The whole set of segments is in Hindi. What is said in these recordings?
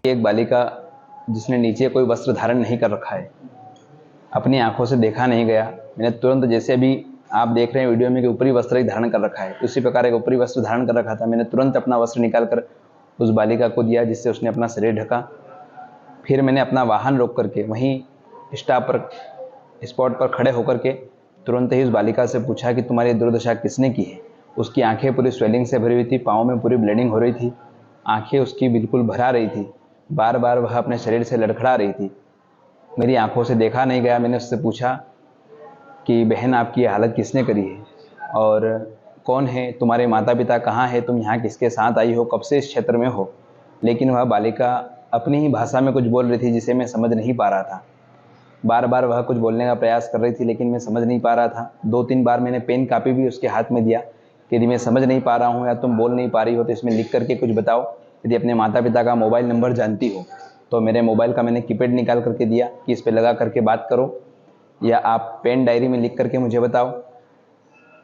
एक बालिका जिसने नीचे कोई वस्त्र धारण नहीं कर रखा है, अपनी आंखों से देखा नहीं गया। मैंने तुरंत, जैसे अभी आप देख रहे हैं वीडियो में कि ऊपरी वस्त्र ही धारण कर रखा है, उसी प्रकार एक ऊपरी वस्त्र धारण कर रखा था। मैंने तुरंत अपना वस्त्र निकालकर उस बालिका को दिया, जिससे उसने अपना शरीर ढका। फिर मैंने अपना वाहन रोक करके वहीं स्पॉट पर खड़े होकर के तुरंत ही उस बालिका से पूछा कि तुम्हारी दुर्दशा किसने की है। उसकी आंखें पूरी स्वेलिंग से भरी हुई थी, पाँव में पूरी ब्लीडिंग हो रही थी, आंखें उसकी बिल्कुल भरा रही थी, बार बार वह अपने शरीर से लड़खड़ा रही थी। मेरी आंखों से देखा नहीं गया। मैंने उससे पूछा कि बहन, आपकी हालत किसने करी है और कौन है तुम्हारे माता पिता, कहाँ है, तुम यहाँ किसके साथ आई हो, कब से इस क्षेत्र में हो। लेकिन वह बालिका अपनी ही भाषा में कुछ बोल रही थी, जिसे मैं समझ नहीं पा रहा था। बार बार वह कुछ बोलने का प्रयास कर रही थी, लेकिन मैं समझ नहीं पा रहा था। 2-3 बार मैंने पेन कापी भी उसके हाथ में दिया कि यदि मैं समझ नहीं पा रहा हूँ या तुम बोल नहीं पा रही हो तो इसमें लिख करके कुछ बताओ। यदि अपने माता पिता का मोबाइल नंबर जानती हो तो मेरे मोबाइल का मैंने कीपैड निकाल करके दिया कि इस पर लगा करके बात करो, या आप पेन डायरी में लिख करके मुझे बताओ।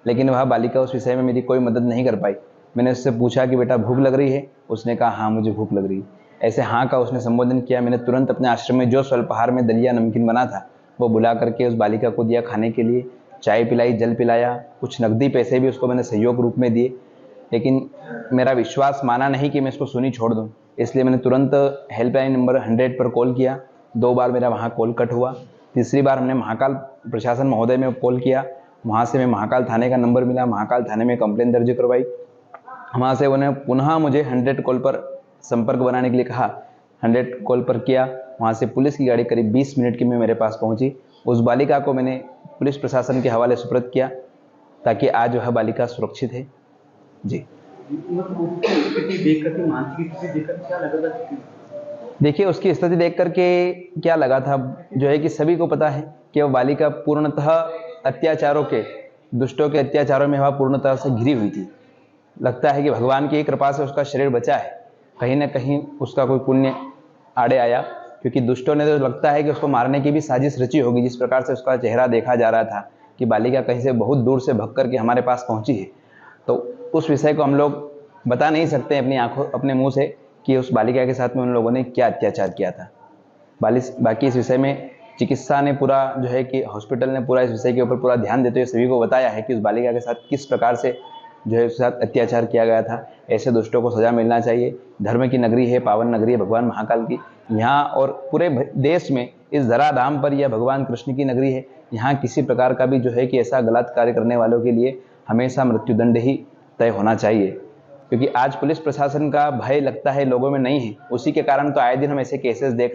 लेकिन वह बालिका उस विषय में मेरी कोई मदद नहीं कर पाई। मैंने उससे पूछा कि बेटा भूख लग रही है। उसने कहा हाँ मुझे भूख लग रही है। ऐसे हाँ का उसने संबोधन किया। मैंने तुरंत अपने आश्रम में जो स्वल्पाहार में दलिया नमकीन बना था वो बुला करके उस बालिका को दिया खाने के लिए। चाय पिलाई, जल पिलाया, कुछ नकदी पैसे भी उसको मैंने सहयोग रूप में दिए। लेकिन मेरा विश्वास माना नहीं कि मैं इसको सुनी छोड़ दूं, इसलिए मैंने तुरंत हेल्पलाइन नंबर 100 पर कॉल किया। 2 बार मेरा वहाँ कॉल कट हुआ। तीसरी बार हमने महाकाल प्रशासन महोदय में कॉल किया। वहाँ से मैं महाकाल थाने का नंबर मिला, महाकाल थाने में कंप्लेंट दर्ज करवाई। वहाँ से उन्हें पुनः मुझे 100 कॉल पर संपर्क बनाने के लिए कहा। 100 कॉल पर किया। वहाँ से पुलिस की गाड़ी करीब 20 मिनट की में मेरे पास पहुँची। उस बालिका को मैंने पुलिस प्रशासन के हवाले सुपुर्द किया ताकि आज वह बालिका सुरक्षित है। जी। देखिए, उसकी स्थिति देख करके क्या लगा था, जो है कि सभी को पता है कि वह बालिका पूर्णतः अत्याचारों के, दुष्टों के अत्याचारों में वह पूर्णतः से घिरी हुई थी। लगता है कि भगवान की कृपा से उसका शरीर बचा है। कहीं ना कहीं उसका कोई पुण्य आड़े आया, क्योंकि दुष्टों ने तो लगता है कि उसको मारने की भी साजिश रची होगी। जिस प्रकार से उसका चेहरा देखा जा रहा था कि बालिका कहीं से बहुत दूर से भाग करके हमारे पास पहुंची है, तो उस विषय को हम लोग बता नहीं सकते अपनी आंखों, अपने मुंह से कि उस बालिका के साथ में उन लोगों ने क्या अत्याचार किया था। बाकी इस विषय में चिकित्सा ने पूरा, जो है कि हॉस्पिटल ने पूरा इस विषय के ऊपर पूरा ध्यान देते हुए सभी को बताया है कि उस बालिका के साथ किस प्रकार से जो है उसके साथ अत्याचार किया गया था। ऐसे दुष्टों को सजा मिलना चाहिए। धर्म की नगरी है, पावन नगरी है भगवान महाकाल की। यहाँ और पूरे देश में इस धराधाम पर यह भगवान कृष्ण की नगरी है। यहाँ किसी प्रकार का भी जो है कि ऐसा गलत कार्य करने वालों के लिए हमेशा मृत्युदंड ही तय होना चाहिए, क्योंकि आज पुलिस प्रशासन का भय लगता है लोगों में नहीं है। उसी के कारण तो आए दिन हम ऐसे केसेस देख